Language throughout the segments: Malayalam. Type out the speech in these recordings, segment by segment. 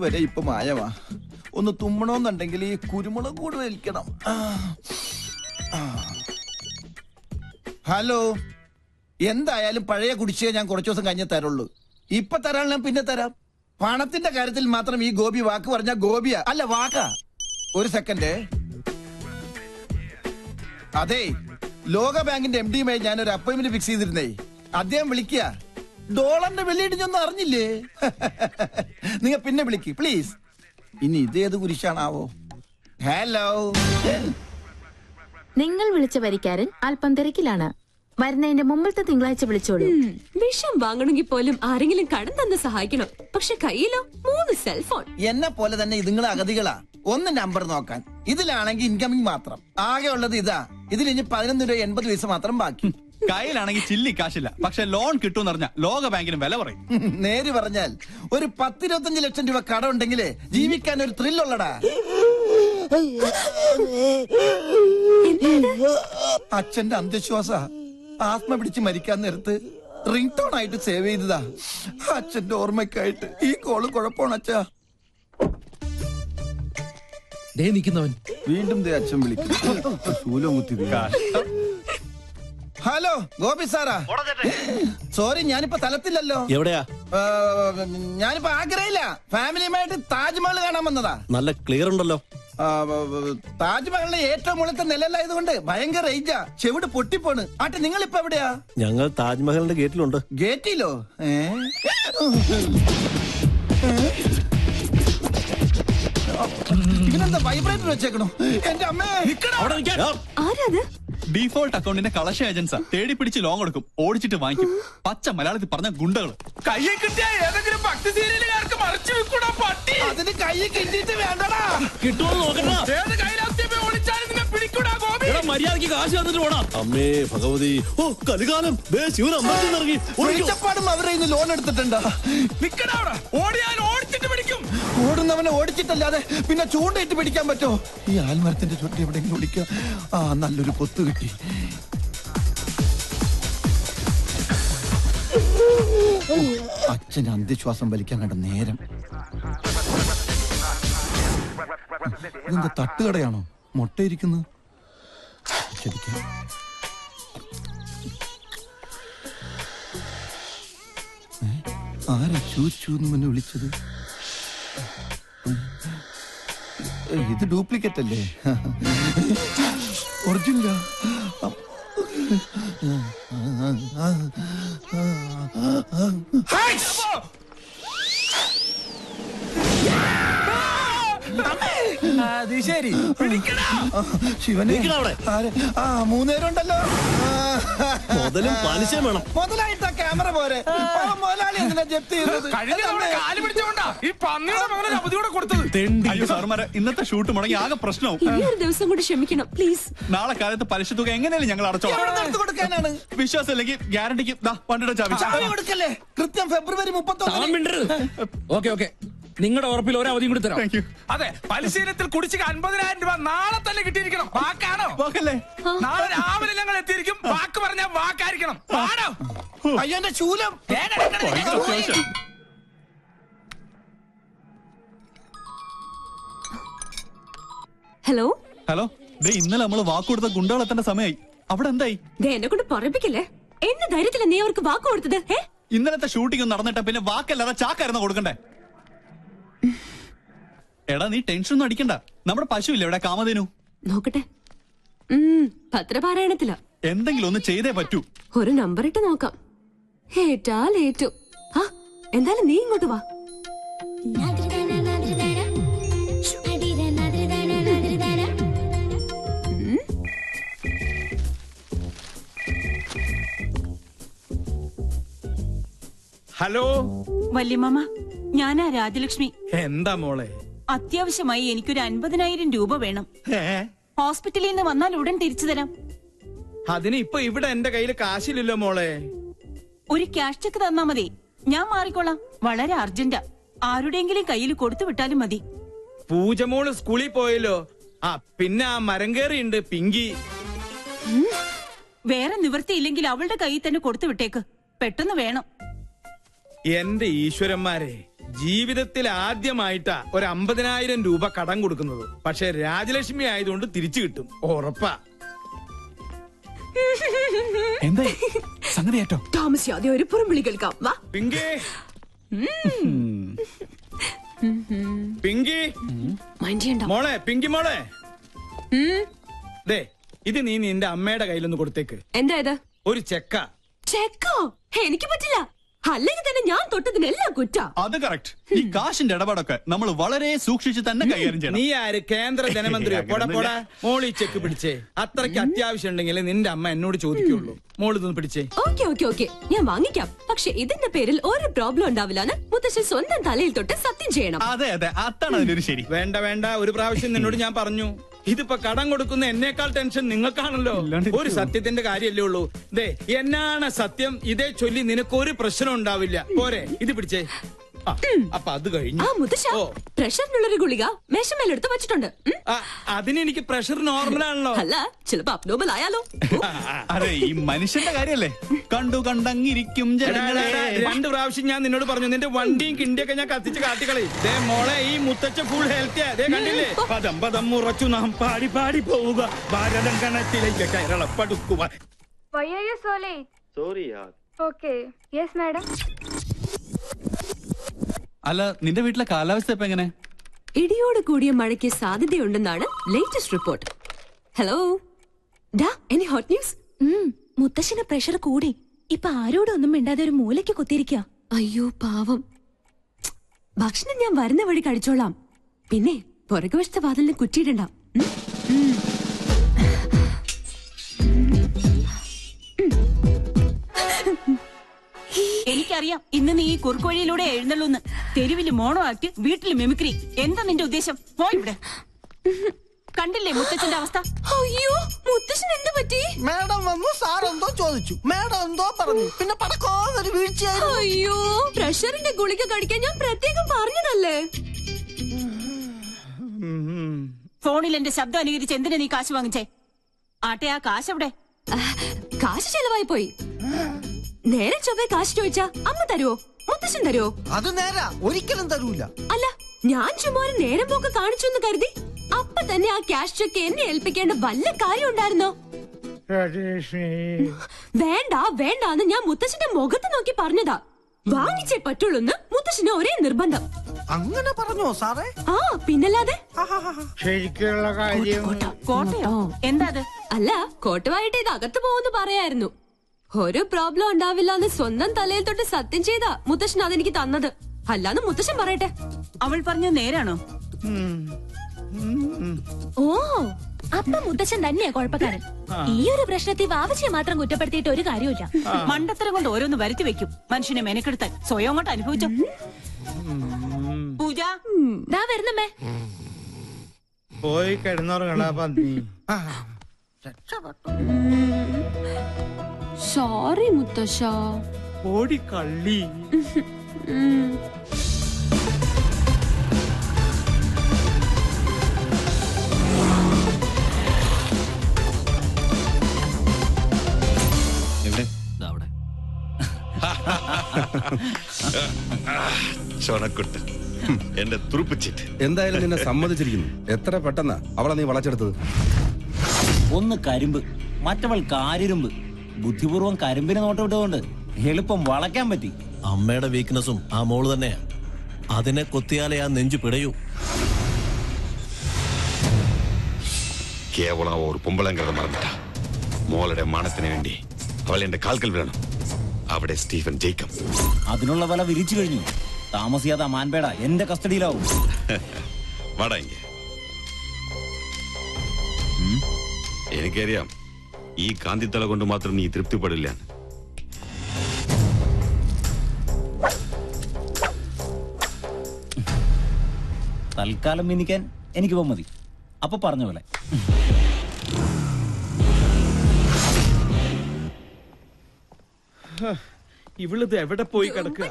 വരെ ഇപ്പൊ മായമാ. ഒന്ന് തുമ്മണമെന്നുണ്ടെങ്കിൽ ഈ കുരുമുളക് കൂടെ വലിക്കണം. ഹലോ, എന്തായാലും പഴയ കുടിശ്ശിക ഞാൻ കുറച്ചു ദിവസം കഴിഞ്ഞേ തരുള്ളൂ. ഇപ്പൊ തരാൻ ഞാൻ പിന്നെ തരാം. പണത്തിന്റെ കാര്യത്തിൽ മാത്രം ഈ ഗോപി വാക്ക് പറഞ്ഞ ഗോപിയാ അല്ല വാക്കാ. ഒരു സെക്കൻഡ്. അതെ, ലോക ബാങ്കിന്റെ MD-യുമായി ഞാനൊരു അപ്പോയിന്റ്മെന്റ് ഫിക്സ് ചെയ്തിരുന്നേ. അദ്ദേഹം വിളിക്കുക. ഡോളറിന്റെ വെള്ളിയിടിഞ്ഞൊന്നും അറിഞ്ഞില്ലേ? നിങ്ങൾ പിന്നെ വിളിക്ക് പ്ലീസ്. ഇനി ഇതേത് കുരിശാണാവോ? ഹലോ, നിങ്ങൾ വിളിച്ച വരിക്കാരൻ അല്പം തിരക്കിലാണ്. വരുന്നതിന്റെ മുമ്പത്തെ തിങ്കളാഴ്ച വിളിച്ചോളൂ. വിഷം വാങ്ങണമെങ്കിൽ പോലും ആരെങ്കിലും കടം തന്ന് സഹായിക്കണം. പക്ഷെ കയ്യിലോ 3 സെൽഫോൺ. എന്നെ പോലെ തന്നെ ഇതുങ്ങളെ അഗതികളാ. ഒന്ന് നമ്പർ നോക്കാൻ. ഇതിലാണെങ്കിൽ ഇൻകമിങ് മാത്രം. ആകെ ഉള്ളത് ഇതാ. ഇതിൽ ഇനി 11 രൂപ 80 പൈസ മാത്രം ബാക്കി. കയ്യിലാണെങ്കിൽ ചില്ലി കാശില്ല. പക്ഷെ ലോൺ കിട്ടുമെന്ന് പറഞ്ഞാൽ ലോക ബാങ്കിന് വില പറയും. നേര് പറഞ്ഞാൽ ഒരു 10-25 ലക്ഷം രൂപ കടം ഉണ്ടെങ്കിലേ ജീവിക്കാൻ ഒരു ത്രില്ലുള്ളടാ. അച്ഛന്റെ അന്ധവിശ്വാസ. ആത്മ പിടിച്ച് മരിക്കാൻ നേരത്ത് റിംഗ് ടോൺ ആയിട്ട് സേവ് ചെയ്തതാ. അച്ഛന്റെ ഓർമ്മയ്ക്കായിട്ട് ഈ കോള് കുഴപ്പമാണ് അച്ഛാ. വീണ്ടും അച്ഛൻ വിളിക്കും. ശൂലം കുത്തി. Hello Gopi Sarah. സോറി, ഞാനിപ്പോ തലത്തില്ലല്ലോ. എവിടെയാ? ഞാനിപ്പോ ആഗ്രഹില്ല. ഫാമിലിയുമായിട്ട് താജ്മഹൽ കാണാൻ വന്നതാ. നല്ല ക്ലിയർ ഉണ്ടല്ലോ. താജ്മഹലിലെ ഏറ്റവും മുകളിലത്തെ നിലയിലായതുകൊണ്ട് ഭയങ്കര റേഞ്ചാ. ചെവിട് പൊട്ടിപ്പോണ്. ആട്ടെ, നിങ്ങൾ ഇപ്പൊ എവിടെയാ? ഞങ്ങൾ താജ്മഹലിന്റെ ഗേറ്റിലുണ്ട്. ഗേറ്റിലോ? ഇതിനെന്താ വൈബ്രേറ്റർ വെച്ചേക്കണോ? എന്റെ അമ്മേ, ആരാത്? ഡീഫോൾട്ട് അക്കൗണ്ടിന്റെ കളക്ഷ ഏജൻസാ. തേടി പിടിച്ച് ലോൺ കൊടുക്കും, ഓടിച്ചിട്ട് വാങ്ങിക്കും. പച്ച മലയാളത്തിൽ പറഞ്ഞ ഗുണ്ടകൾ. കയ്യെ കിട്ടിയ ഏതെങ്കിലും ഭക്തി സീരിയലുകാർക്ക് മറച്ചു വെക്കൂടാ പട്ടി. അതിന് കൈ കിട്ടിയിട്ട് വേണ്ടടാ. കിട്ടുമോ നോക്കണ്ട. ഏത് കയ്യിലാസ്യമേ ഒളിച്ചാലും നിന്നെ പിടിക്കൂടാ ഗോപി. മര്യാദക്ക് കാശ് തന്നിട്ട് പോടാം. അമ്മേ ഭഗവതി, ഓ കലികാലം. ശിവൻ അമ്പലത്തിൽ ഇറങ്ങി ഒഴിച്ചപ്പാടും അവരെ ഇന്ന് ലോൺ എടുത്തിട്ടുണ്ടാ. നിക്കടാ അവിടെ. ഓടിയാൽ ഓടിച്ചിട്ട് പിടിക്കും. ഓടുന്നവനെ ഓടിച്ചിട്ടല്ലാതെ പിന്നെ ചൂണ്ടയിട്ട് പിടിക്കാൻ പറ്റോ? ഈ ആൽമരത്തിന്റെ ചുറ്റി എവിടെയെങ്കിലും ഓടിക്കുക. നല്ലൊരു പൊത്ത് കിട്ടി. അച്ഛന് അന്ധവിശ്വാസം വലിക്കാൻ കണ്ട നേരം. ഇതെന്താ തട്ടുകടയാണോ? മുട്ടയിരിക്കുന്നു. ശരിക്കും ആരാ ചൂച്ചൂന്ന് മുന്നേ വിളിച്ചത്? ഇത് ഡ്യൂപ്ലിക്കേറ്റ് അല്ലേ? ഒറിജിനലാ? അത് ശരി. ശിവനെ, 3 നേരമുണ്ടല്ലോ. മുതലും പലിശയും വേണം. മുതലായിട്ട് ക്യാമറ പോരെ. മുതലാളി എന്തിനാ ജപ്തി ചെയ്തത്? കഴിഞ്ഞ തവണ കാല് പിടിച്ചോണ്ടാ ഈ പന്നിയുടെ മകനെ അവധിയോടെ കൊടുത്തത്. അയ്യോ സാർമാരെ, ഇന്നത്തെ ഷൂട്ട് മുടങ്ങി ആകെ പ്രശ്നവും. ഈ ഒരു ദിവസം കൂടി ക്ഷമിക്കണം പ്ലീസ്. നാളെ കാലത്ത് പലിശ തുക എങ്ങനെയാലും ഞങ്ങൾ അടച്ചോളാം. എവിടെ നിന്ന് കൊടുക്കാനാണ്? വിശ്വാസം ഇല്ലെങ്കിൽ ഗ്യാരണ്ടിക്ക് വണ്ടിയുടെ ചാവി. ചാവി കൊടുക്കല്ലേ? കൃത്യം ഫെബ്രുവരി 31. ഓക്കെ നിങ്ങളുടെ ഉറപ്പിൽ ഒരു അവധിയും കൂടി തരാം. Thank you. അതെ, പരിശീലനത്തിൽ കുടിശ്ശിക 50,000 രൂപ നാളെ തന്നെ കിട്ടിയിരിക്കണം. വാക്കാണോ? വാക്കല്ലേ? നാളെ രാവിലെ ഞങ്ങൾ എത്തിയിരിക്കും. വാക്ക് പറഞ്ഞാൽ വാക്കായിരിക്കണം. ആണോ? അയ്യോ, എന്റെ ശൂലം. ഹലോ ഹലോ, ഇന്നലെ നമ്മള് വാക്ക് കൊടുത്ത ഗുണ്ടകൾ എത്തേണ്ട സമയമായി. അവിടെ എന്തായി? എന്നെ കൊണ്ട് പറപ്പിക്കല്ലേ. എന്നെ ധൈര്യത്തില നീ അവർക്ക് വാക്ക് കൊടുത്തത്? ഇന്നലത്തെ ഷൂട്ടിംഗ് നടന്നിട്ട് പിന്നെ വാക്കല്ലാതെ ചാക്കായിരുന്നു കൊടുക്കണ്ടേ? എടാ, നീ ടെൻഷൻ ഒന്നും അടിക്കണ്ട. നമ്മുടെ പശു ഇല്ല ഇവിടെ, കാമധേനു. നോക്കട്ടെ. പത്രപാരായണത്തില. എന്തെങ്കിലും ഒന്ന് ചെയ്തേ പറ്റൂ. ഒരു നമ്പർ ഇട്ട് നോക്കാം. ഏറ്റാൽ ഏറ്റു. എന്തായാലും നീ ഇങ്ങോട്ട് വാ. ഹലോ വല്യമ്മ, ഞാനാ രാജലക്ഷ്മി. എന്താ മോളെ? അത്യാവശ്യമായി എനിക്കൊരു 50,000 രൂപ വേണം. ഹോസ്പിറ്റലിൽ നിന്ന് വന്നാൽ ഉടൻ തിരിച്ചു തരാം. അതിന് ഇപ്പൊ ഇവിടെ എന്റെ കയ്യിൽ കാശില്ലല്ലോ മോളെ. ഒരു ക്യാഷ് ചെക്ക് തന്നാ മതി, ഞാൻ മാറിക്കോളാം. വളരെ അർജന്റാ. ആരുടെയെങ്കിലും കയ്യിൽ കൊടുത്തു വിട്ടാലും മതി. പൂജമോള് സ്കൂളിൽ പോയല്ലോ. പിന്നെ ആ മരം കയറിയുണ്ട് പിങ്കി. വേറെ നിവൃത്തിയില്ലെങ്കിൽ അവളുടെ കയ്യിൽ തന്നെ കൊടുത്തു വിട്ടേക്ക്. പെട്ടെന്ന് വേണം. എന്റെ ഈശ്വരന്മാരെ, ജീവിതത്തിൽ ആദ്യമായിട്ടാ ഒരു 50,000 രൂപ കടം കൊടുക്കുന്നത്. പക്ഷെ രാജലക്ഷ്മി ആയതുകൊണ്ട് തിരിച്ചു കിട്ടും, ഉറപ്പാ. എന്താ സംഗതി ഏറ്റോ? താമസിയാതെ ഒരു പുറംവിളി കേൾക്കാം. വാ പിങ്കി, പിങ്കി മൈൻഡ് ചെയ്യണ്ട. മോളെ, പിങ്കി മോളെ, ദേ ഇത് നീ നിന്റെ അമ്മയുടെ കയ്യിലൊന്ന് കൊടുത്തേക്ക്. എന്താ ഇത്? ഒരു ചെക്ക. ചെക്കോ? എനിക്ക് പറ്റില്ല. അല്ലെങ്കിൽ തന്നെ ഞാൻ തൊട്ടതിനെല്ലാം കുറ്റ. അത് കറക്റ്റ്. ഈ കാശിന്റെ ഇടപാടൊക്കെ നമ്മൾ വളരെ സൂക്ഷിച്ച് തന്നെ കൈകാര്യം ചെയ്യണം. നീ ആര്? കേന്ദ്ര ധനമന്ത്രിയോ? പോടാ. മോളി ചെക്ക് പിടിച്ചേ. അത്രയ്ക്ക് അത്യാവശ്യം ഉണ്ടെങ്കിൽ നിന്റെ അമ്മ എന്നോട് ചോദിക്കുള്ളൂ. മോള് ഇതൊന്ന് പിടിച്ചേ. ഓക്കെ ഞാൻ വാങ്ങിക്കാം. പക്ഷെ ഇതിന്റെ പേരിൽ ഒരു പ്രോബ്ലം ഉണ്ടാവില്ലാന്ന് മുത്തശ്ശൻ സ്വന്തം തലയിൽ തൊട്ട് സത്യം ചെയ്യണം. അതെ അതാണ് അതിനൊരു ശരി. വേണ്ട, ഒരു പ്രാവശ്യം നിന്നോട് ഞാൻ പറഞ്ഞു. ഇതിപ്പോ കടം കൊടുക്കുന്ന എന്നേക്കാൾ ടെൻഷൻ നിങ്ങൾക്കാണല്ലോ. ഒരു സത്യത്തിന്റെ കാര്യല്ലേ ഉള്ളൂ. ദേ എന്നാണ് സത്യം, ഇതേ ചൊല്ലി നിനക്കൊരു പ്രശ്നം ഉണ്ടാവില്ല. പോരെ, ഇത് പിടിച്ചേ. അപ്പൊ അത് കഴിഞ്ഞു. മുത്തശ്ശ, പ്രഷറിനുള്ളൊരു ഗുളിക മേശമേലെടുത്ത് വെച്ചിട്ടുണ്ട്. അതിനെനിക്ക് പ്രഷർ നോർമലാണല്ലോ. അല്ല, ചിലപ്പോ അബ്നോർമൽ ആയാലോ. അതെ, ഈ മനുഷ്യന്റെ കാര്യല്ലേ. കണ്ടങ്ങിരിക്കും ജനങ്ങളെ. 2 പ്രാവശ്യം ഞാൻ നിന്നോട് പറഞ്ഞു, നിന്റെ വണ്ടിയും കിണ്ടിയൊക്കെ ഞാൻ കത്തിച്ച് കാട്ടിക്കളി. ദേ മോളെ, ഈ മുത്തച്ഛ ഫുൾ ഹെൽത്തിയാ. ദേ കണ്ടില്ലേ? പദം മുറച്ചു നാം പാടി പോവുക, ഭാരതം കണത്തിലേക്ക് കേരളപ്പെടുക്കുക. Why are you so late? Sorry, yaar. Okay. Yes, madam. അല്ല, നിന്റെ വീട്ടിലെ കാലാവസ്ഥ ഇപ്പൊ എങ്ങനെ? ഇടിയോട് കൂടിയ മഴയ്ക്ക് സാധ്യതയുണ്ടെന്നാണ് ലേറ്റസ്റ്റ് റിപ്പോർട്ട്. ഹലോ ഡാ, എനി ഹോട്ട് ന്യൂസ്? മുത്തശ്ശന് പ്രഷർ കൂടി. ഇപ്പൊ ആരോടൊന്നും മിണ്ടാതെ ഒരു മൂലയ്ക്ക് കുത്തിയിരിക്കുക. അയ്യോ പാവം. ഭക്ഷണം ഞാൻ വരുന്ന വഴി കഴിച്ചോളാം. പിന്നെ പുറകുവശത്തെ വാതിലിന് കുറ്റിയിടണ്ട. എനിക്കറിയാം ഇന്ന് നീ ഈ കുറുക്കുവഴിയിലൂടെ എഴുന്നള്ളൂന്ന്. തെരുവില് മോണോ ആക്ട്, വീട്ടില് മിമിക്രി. എന്താ നിന്റെ ഉദ്ദേശം? പോയിവിടെ. കണ്ടില്ലേ മുത്തച്ഛന്റെ അവസ്ഥ? അയ്യോ, മുത്തശ്ശൻ എന്ത് പറ്റി? മാഡം വന്നു, സാർ എന്തോ ചോദിച്ചു, മാഡം എന്തോ പറഞ്ഞു, പിന്നെ പടക്കോന്നൊരു വീഴ്ചയായിരുന്നു. അയ്യോ, പ്രഷറിന്റെ ഗുളിക കഴിക്കാൻ ഞാൻ പ്രത്യേകം പറഞ്ഞതല്ലേ. ഫോണിൽ എന്റെ ശബ്ദം അനുകരിച്ച് എന്തിനാ നീ കാശ് വാങ്ങിച്ചേ? ആട്ടെ, ആ കാശ് എവിടെ? കാശ് ചെലവായി പോയി. നേരെ ചൊവ്വേ കാശ് ചോദിച്ചാ അമ്മ തരുവോ? മുത്തശ്ശൻ തരുവോ? അത് നേരാ, ഒരിക്കലും തരൂല. അല്ല, ഞാൻ ചുമ്മാ ഒരു നേരം പോക്ക് കാണിച്ചു എന്ന് കരുതി അപ്പൊ തന്നെ ആ ക്യാഷ് ചെക്ക് എന്നെ ഏൽപ്പിക്കേണ്ട വല്ല കാര്യം ഉണ്ടായിരുന്നോ? വേണ്ടാന്ന് ഞാൻ മുത്തശ്ശന്റെ മുഖത്ത് നോക്കി പറഞ്ഞതാ. വാങ്ങിച്ചേ പറ്റുള്ളൂന്ന് മുത്തശ്ശന് ഒരേ നിർബന്ധം. അങ്ങനെ പറഞ്ഞോ സാറേ? ആ, പിന്നല്ലാതെ. ശരിക്കുള്ള കാര്യം. കോട്ടയോ? എന്താ അത്? അല്ല, കോട്ടുവായിട്ട് ഇത് അകത്ത് പോകുന്നു പറയായിരുന്നു. ഒരു പ്രോബ്ലം ഉണ്ടാവില്ല എന്ന് സ്വന്തം തലയിൽ തൊട്ട് സത്യം ചെയ്താ മുത്തശ്ശൻ അതെനിക്ക് തന്നത്. അല്ലാന്ന് മുത്തശ്ശൻ പറയട്ടെ. അവൾ പറഞ്ഞ നേരാണോ? ഓ, അപ്പൊ മുത്തച്ഛൻ തന്നെയാ കുഴപ്പക്കാരൻ. ഈ ഒരു പ്രശ്നത്തിൽ വാവച്ചിയെ മാത്രം കുറ്റപ്പെടുത്തിയിട്ട് ഒരു കാര്യമില്ല. മണ്ടത്തരം കൊണ്ട് ഓരോന്ന് വരുത്തി വെക്കും മനുഷ്യനെ മെനക്കെടുത്താൻ. സ്വയം അങ്ങോട്ട് അനുഭവിച്ചോ. പൂജ ദാ വരുന്നമ്മേ. പോയി കിടന്നുറങ്ങടാ പന്നി. സോറി മുത്തശ്ശ. ഓടി കള്ളി. ചൊണക്കുട്ട്, എന്റെ തുറുപ്പിച്ചിട്ട്. എന്തായാലും നിന്നെ സമ്മതിച്ചിരിക്കുന്നു. എത്ര പെട്ടെന്നാ അവളെ നീ വളച്ചെടുത്തത്. ഒന്ന് കരിമ്പ്, മറ്റവൾ കാരിരുമ്പ്. ബുദ്ധിപൂർവ്വം കരിമ്പിനെ നോട്ടമിട്ടുകൊണ്ട് എളുപ്പം വളയ്ക്കാൻ പറ്റി. അമ്മയുടെ വീക്ക്നെസ്സും ആ മോള് തന്നെയാ. അതിനെ കൊത്തിയാലേ ആ നെഞ്ചു പിടയൂ. കേവലം ഒരു പൊമ്പളങ്കത മറന്നിട്ട മോളുടെ മാനത്തിന് വേണ്ടി അവൾ എന്റെ കാൽക്കൽ വീഴണം. അവിടെ സ്റ്റീഫൻ ജേക്കബ്. അതിനുള്ള വില വിരിച്ചു കഴിഞ്ഞു. താമസിയാതെ മാൻപേട എന്റെ കസ്റ്റഡിയിലാവും. വാടാ ഇങ്ങ. എനിക്കറിയാം ഈ കാന്തിത്തല കൊണ്ട് മാത്രം നീ തൃപ്തിപ്പെടില്ല. തൽക്കാലം മിനിക്കാൻ എനിക്ക് പോ മതി. അപ്പൊ പറഞ്ഞ പോലെ. ഇവളിത് എവിടെ പോയി കിടക്കുക?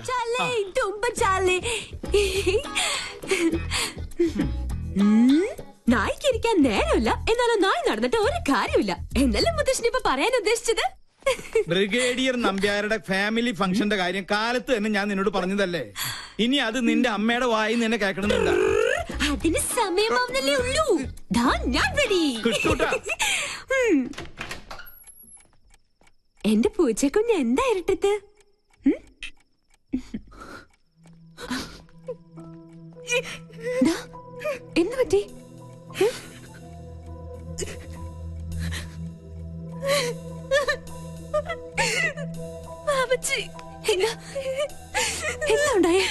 നായ്ക്കിരിക്കാൻ നേരമില്ല, എന്നാലും നായ് നടന്നിട്ട് ഒരു കാര്യമില്ല. എന്നല്ലേ മുത്തശ്ശൻ ഇപ്പൊ പറയാൻ ഉദ്ദേശിച്ചത്? ബ്രിഗേഡിയർ നമ്പ്യാരുടെ ഫാമിലി ഫംഗ്ഷന്റെ കാര്യം കാലത്ത് തന്നെ ഞാൻ നിന്നോട് പറഞ്ഞതല്ലേ. ഇനി അത് നിന്റെ അമ്മയുടെ വായി നിന്നെ കേൾക്കണമെന്നില്ല. അതിന് സമയമാവുന്നല്ലേ ഉള്ളൂ. ദാ ഞാൻ ready. കിട്ടൂട്ടാ. എന്റെ പൂച്ചക്കുഞ്ഞ് എന്താ ഇരട്ടത്ത്? എന്ത് പറ്റി? എന്താ ഉണ്ടായേ?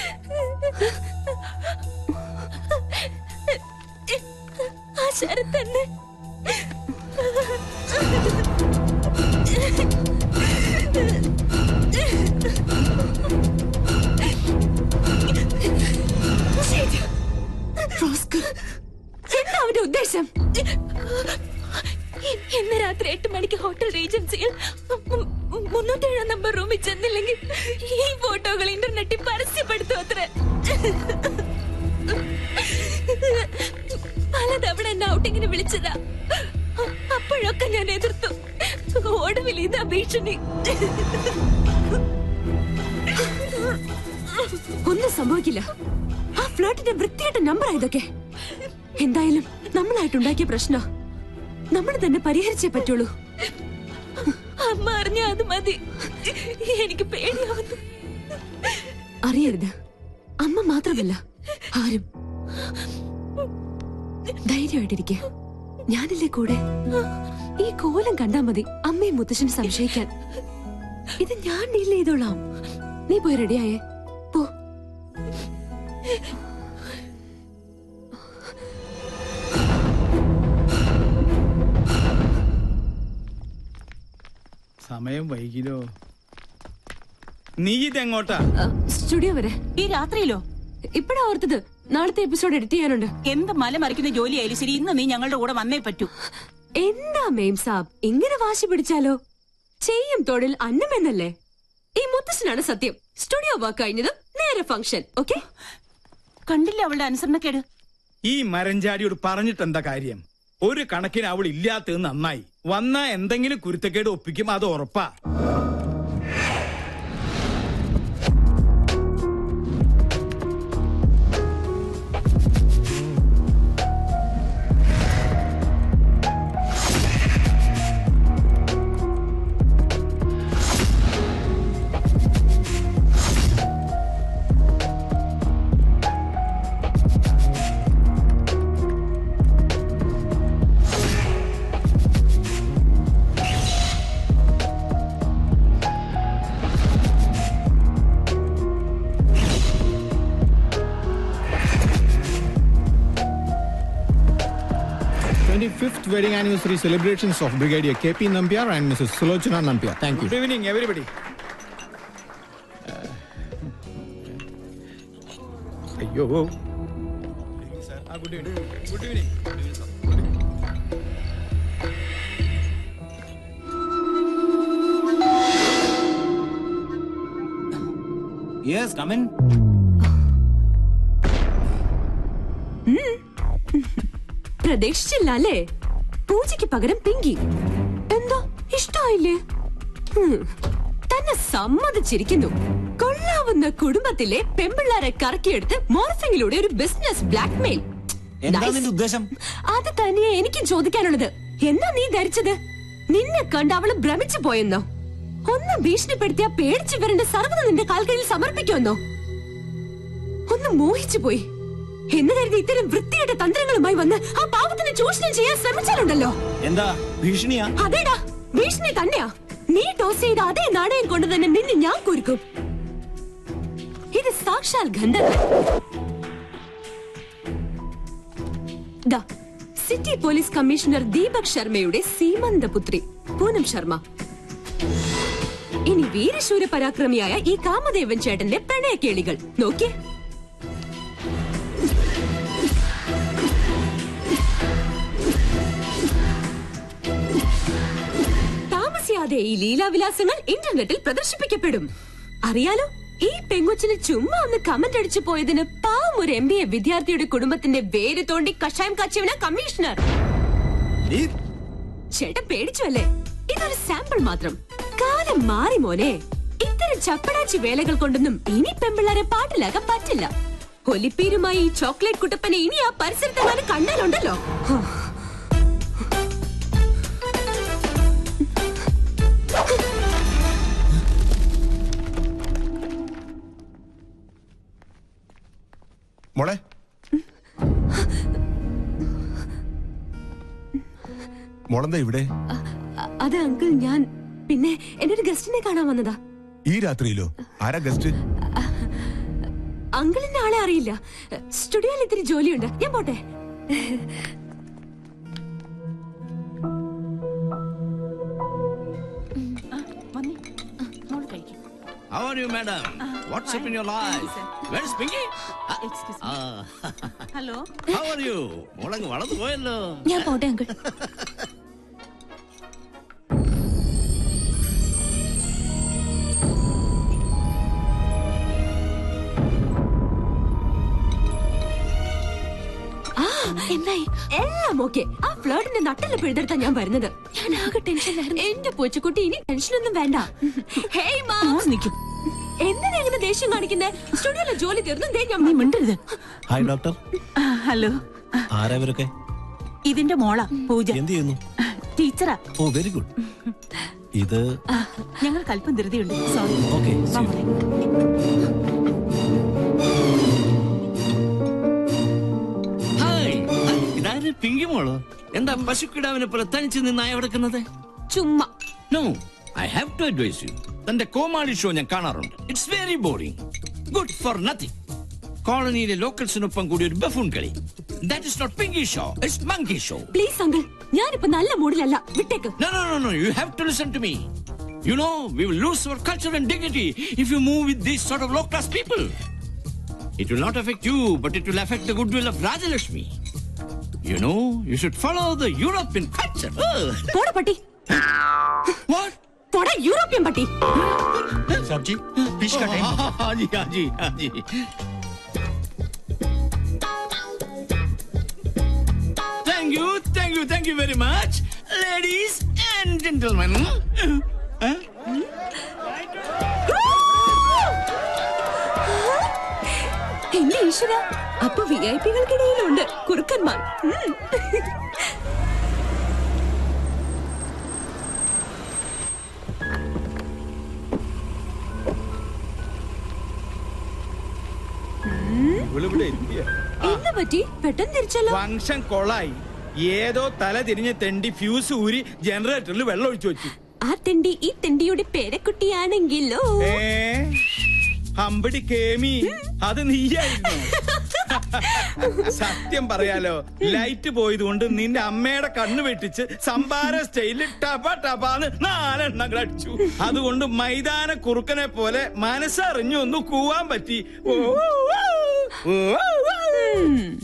ആ ശരത്തന്നെ എന്താ അവന്റെ ഉദ്ദേശം? ഇന്ന് രാത്രി 8 മണിക്ക് ഹോട്ടൽ റീജൻസിയിൽ 307 നമ്പർ റൂമിൽ ചെന്നില്ലെങ്കിൽ ഈ ഫോട്ടോകൾ ഇന്റർനെറ്റിൽ പരസ്യപ്പെടുത്തും അത്രേ. പലതവണ എന്നെ ഔട്ടിങ്ങിന് വിളിച്ചതാ. അപ്പോഴൊക്കെ ഞാൻ എതിർത്തു. ഒടുവിൽ ഇതാ ഭീഷണി. ഒന്നും സംഭവിക്കില്ല. ആ ഫ്ലോട്ടിന്റെ വൃത്തിയായിട്ട നമ്പർ ഇതൊക്കെ. എന്തായാലും നമ്മളായിട്ടുണ്ടാക്കിയ പ്രശ്ന നമ്മൾ തന്നെ പരിഹരിച്ചേ പറ്റുള്ളൂ. അമ്മ അറിഞ്ഞ അത് മതി. എനിക്ക് പേടിയാവുന്നു. അറിയരുത്. അമ്മ മാത്രമല്ല ആരും. ധൈര്യമായിട്ടിരിക്കെ. ഞാനില്ലേ കൂടെ. ഈ കോലം കണ്ടാ മതി അമ്മയും മുത്തശ്ശനും സംശയിക്കാൻ. ഇത് ഞാൻ ഡീൽ ചെയ്തോളാം. നീ പോയി റെഡിയായേ പോ. സമയം വൈകിലോ? നീ ഇതെങ്ങോട്ടാ? സ്റ്റുഡിയോ വരെ. ഈ രാത്രിയിലോ? ഇപ്പഴാ ഓർത്തത്. നാളത്തെ എപ്പിസോഡ് എഡിറ്റ് ചെയ്യാനുണ്ട്. എന്ത് മല മറിക്കുന്ന ജോലിയായാലും ശരി, ഇന്ന് നീ ഞങ്ങളുടെ കൂടെ വന്നേ പറ്റൂ. എന്താ മേം സാബ് ഇങ്ങനെ വാശി പിടിച്ചാലോ? ചെയ്യും തൊഴിൽ അന്നമെന്നല്ലേ. ഈ മുത്തശ്ശനാണ് സത്യം. സ്റ്റുഡിയോ വർക്ക് കഴിഞ്ഞത് നേരെ ഫംഗ്ഷൻ. ഓക്കെ? കണ്ടില്ല അവളുടെ അനുസരണക്കേട്. ഈ മരഞ്ചാടിയോട് പറഞ്ഞിട്ട് എന്താ കാര്യം? ഒരു കണക്കിന് അവൾ ഇല്ലാത്തത് നന്നായി. വന്നാ എന്തെങ്കിലും കുരുത്തക്കേട് ഒപ്പിക്കും, അത് ഉറപ്പാ. Fifth wedding anniversary celebrations of Brigadier KP Nambiar and Mrs. Sulochana Nambiar. Thank you. Good evening, everybody. Ayyo. Good evening. Good evening. Yes, come in. പ്രതീക്ഷിച്ചില്ല അല്ലേ? പൂജയ്ക്ക് പകരം പിങ്കി. എന്താ ഇഷ്ടായില്ലേ? തന്നെ സമ്മതിച്ചിരിക്കുന്നു. കൊള്ളാവുന്ന കുടുംബത്തിലെ പെമ്പിള്ളാരെ കറക്കിയെടുത്ത് മോർഫിംഗിലൂടെ ഒരു ബിസിനസ് ബ്ലാക്ക്മെയിൽ. ഉദ്ദേശം അത് തന്നെയാ എനിക്കും ചോദിക്കാനുള്ളത്. എന്താ നീ ധരിച്ചത്? നിന്നെ കണ്ട് അവള് ഭ്രമിച്ചു പോയെന്നോ? ഒന്ന് ഭീഷണിപ്പെടുത്തിയാ പേടിച്ചു വരേണ്ട സർവ്വത നിന്റെ കാൽക്കഴിയിൽ സമർപ്പിക്കുമെന്നോ? ഒന്ന് മോഹിച്ചു പോയി എന്ന് കരുതി ഇത്തരം വൃത്തിയായിട്ട തന്ത്രങ്ങളുമായി വന്ന് ആ പാവത്തിനെ ചൂഷണം ചെയ്യാൻ ശ്രമിച്ചാലുണ്ടല്ലോ. എന്താ ഭീഷണിയാ? അതേടാ, ഭീഷണി തന്നെയാ. നീ ടോസ് ചെയ്ത അതേ നാണയം കൊണ്ട് തന്നെ നിന്നെ ഞാൻ കുരുക്കും. ഇത് സാക്ഷാൽ ഗന്ധർവൻ. സിറ്റി പോലീസ് കമ്മീഷണർ ദീപക് ശർമ്മയുടെ സീമന്തപുത്രി പൂനം ശർമ്മ. ഇനി വീരശൂര പരാക്രമിയായ ഈ കാമദേവൻ ചേട്ടന്റെ പ്രണയക്കേളികൾ നോക്കിയേ. താമസിയാതെ ഈ ലീലാവിലാസങ്ങൾ ഇന്റർനെറ്റിൽ പ്രദർശിപ്പിക്കപ്പെടും. അറിയാലോ, ഈ പെങ്കൊച്ചിന് ചുമ്മാ ഒന്ന് കമന്റ് അടിച്ചു പോയതിന് പാവം ഒരു MBA വിദ്യാർത്ഥിയുടെ കുടുംബത്തിന്റെ വേര് തോണ്ടി കഷായം കാച്ചിയവന കമ്മീഷണർ. ചേട്ടൻ പേടിച്ചു അല്ലേ? ഇതൊരു സാമ്പിൾ മാത്രം. കാലം മാറി മോനെ. ഇത്തരം ചപ്പടാച്ചി വേലകൾ കൊണ്ടൊന്നും ഇനി പെമ്പിള്ളാരെ പാട്ടിലാക്കാൻ പറ്റില്ല. ഒലിപ്പീരുമായി ഈ ചോക്ലേറ്റ് കുട്ടപ്പനെ ഇനി ആ പരിസരത്തെങ്ങാനും കണ്ടാലുണ്ടല്ലോ. മോളെ, മോളെന്താ ഇവിടെ? അത് അങ്കിൾ, ഞാൻ പിന്നെ എന്റെ ഒരു ഗസ്റ്റിനെ കാണാൻ വന്നതാ. ഈ രാത്രിയിലോ? ആരാ ഗസ്റ്റ്? അങ്കിളിന്റെ ആളെ അറിയില്ല. സ്റ്റുഡിയോയിൽ ഇത്തിരി ജോലിയുണ്ട്, ഞാൻ പോട്ടെ. How are you, madam? What's up in your life? Where's Pinky? Hello, How are you? മോളങ്ങ് വളർന്നു പോയല്ലോ. ഞാൻ പോട്ടെ അങ്കിൾ. എന്തായി? എല്ലാം ഓക്കെ. ആ ഫ്ലേർട്ടിന്റെ നട്ടല് പിഴുതെടുത്താ ഞാൻ വരുന്നത്. ഞാൻ ആകെ ടെൻഷനിലായിരുന്നു. എന്റെ കൊച്ചുകുട്ടി, ഇനി ടെൻഷനൊന്നും വേണ്ട. ഹേയ് മാം, നിൽക്കും. എന്തിനാ ഇങ്ങനെ ദേഷ്യം കാണിക്കുന്നേ? സ്റ്റുഡിയോയിലെ ജോലി തീർന്നു, ദേ ഞാൻ മിണ്ടരുത്. Hi doctor. ഹലോ, ആരാ ഇവരൊക്കെ? ഇതിന്റെ മോളാ പൂജ. എന്ത് ചെയ്യുന്നു? ടീച്ചറാ. ഓ വെരി ഗുഡ്. ഇത് ഞങ്ങൾക്ക് അല്പം ധൃതിയുണ്ട്. സോറി. ഓക്കെ. ഹായ്, ഇതാര് പിങ്കി മോളോ? എന്താ പശുക്കിടാവിനെ പോലെ തനിച്ച് നിന്ന് അയവെടുക്കുന്നത്? ചുമ്മാ. No, I have to advise you. തന്റെ കോമാളി ഷോ ഞാൻ കാണാറുണ്ട്. It's very boring, good for nothing. കോളനിയിലെ ലോക്കൽസിനൊപ്പം കൂടി ഒരു ബഫൂൺ കളി. That is not Pinky show, it's monkey show. Please uncle, ഞാനിപ്പോ നല്ല മൂഡിലല്ല, വിട്ടേക്ക്. No, no, no, no, you have to listen to me. You know, we will lose our culture and dignity if you move with these sort of low-class people. It will not affect you, but it will affect the goodwill of Rajalakshmi. You know, you should follow the European culture. പോടാ പട്ടി. What? പോടാ യൂറോപ്യൻ പട്ടി. സബ്ജി ഫിഷ് കട്ടേ. Haji, haji, haji. Thank you very much, ladies and gentlemen. എന്റെ ഈശ്വര, അപ്പൊ VIP-കൾക്കിടയിലുണ്ട് കുറുക്കന്മാർ. എന്താ പറ്റി? പെട്ടെന്ന് തിരിച്ചല്ലോ. ഫംഗ്ഷൻ കൊളായി. ഏതോ തല തിരിഞ്ഞ തെണ്ടി ഫ്യൂസ് ഊരി ജനറേറ്ററിൽ വെള്ളം ഒഴിച്ചു വെച്ചു. ആ തെണ്ടി ഈ തെണ്ടിയുടെ പേരക്കുട്ടിയാണെങ്കിലോ? ഹമ്പടി കേമി, അത് നീയായിരുന്നു. സത്യം പറയാലോ, ലൈറ്റ് പോയത് കൊണ്ട് നിന്റെ അമ്മയുടെ കണ്ണ് വെട്ടിച്ച് സംഭാര സ്റ്റൈലിൽ ടപ ടപാന്ന് 4 എണ്ണങ്ങൾ അടിച്ചു. അതുകൊണ്ട് മൈതാന കുറുക്കനെ പോലെ മനസ്സറിഞ്ഞു ഒന്ന് കൂവാൻ പറ്റി.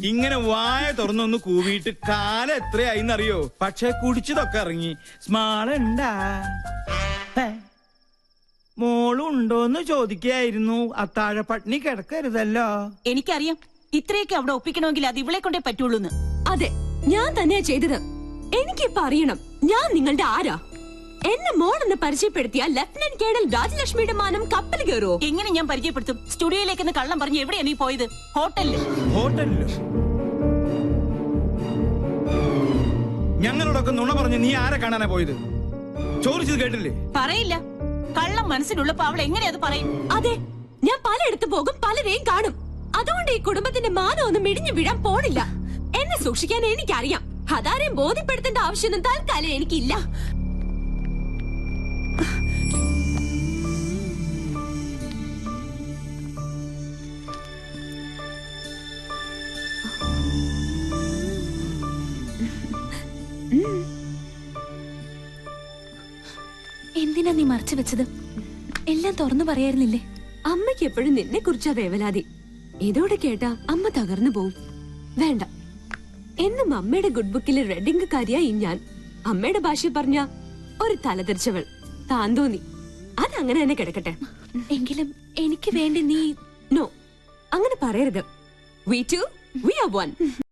ഇങ്ങനെ വായ തുറന്നൊന്ന് കൂവിയിട്ട് കാലം എത്രയായിന്നറിയോ? പക്ഷെ കുടിച്ചതൊക്കെ ഇറങ്ങി. സ്മാളുണ്ടാ മോളുണ്ടോന്ന് ചോദിക്കായിരുന്നു. അത്താഴ പട്ടിണി കിടക്കരുതല്ലോ. എനിക്കറിയാം, ഇത്രയൊക്കെ അവിടെ ഒപ്പിക്കണമെങ്കിൽ അത് ഇവളെ കൊണ്ടേ പറ്റുള്ളൂന്ന്. അതെ, ഞാൻ തന്നെയാ ചെയ്തത്. എനിക്കിപ്പോ അറിയണം ഞാൻ നിങ്ങളുടെ ആരാ. എന്നെ മോളെന്ന് പരിചയപ്പെടുത്തിയ ലഫ്റ്റനന്റ് കേണൽ രാജലക്ഷ്മിയുടെ മാനം കപ്പൽ കയറോ? എങ്ങനെ ഞാൻ പരിചയപ്പെടുത്തും? സ്റ്റുഡിയോയിലേക്ക് കള്ളം പറഞ്ഞ് എവിടെയാ നീ പോയത്? ഹോട്ടലില്. ഞങ്ങളോടൊക്കെ നുണ പറഞ്ഞ് നീ ആരെ കാണാനാ പോയത്? ചോദിച്ചത് കേട്ടില്ലേ? പറയില്ല. കള്ളം മനസ്സിലുള്ളപ്പോ അവൾ എങ്ങനെ അത് പറയും? അതെ, ഞാൻ പലയിടത്ത് പോകും, പലരെയും കാണും. അതുകൊണ്ട് ഈ കുടുംബത്തിന്റെ മാനം ഒന്നും ഇടിഞ്ഞു വീഴാൻ പോണില്ല. എന്നെ സൂക്ഷിക്കാൻ എനിക്കറിയാം. അതാരെയും ബോധ്യപ്പെടുത്തേണ്ട ആവശ്യമൊന്നും തൽക്കാലം എനിക്കില്ല. എന്തിനാ നീ മറച്ചു വെച്ചത്? എല്ലാം തുറന്നു പറയായിരുന്നില്ലേ? അമ്മയ്ക്ക് എപ്പോഴും നിന്നെ കുറിച്ചാ വേവലാതി. ഇതോടെ കേട്ടാ അമ്മ തകർന്നു പോവും. വേണ്ട, എന്നും അമ്മയുടെ ഗുഡ് ബുക്കിലെ റെഡിംഗ് കാര്യായി ഞാൻ. അമ്മയുടെ ഭാഷ പറഞ്ഞ ഒരു തലതിരിച്ചവൾ, താന്തോന്നി. അതങ്ങനെ തന്നെ കിടക്കട്ടെ. എങ്കിലും എനിക്ക് വേണ്ടി നീ... നോ, അങ്ങനെ പറയരുത്. We two, we are one.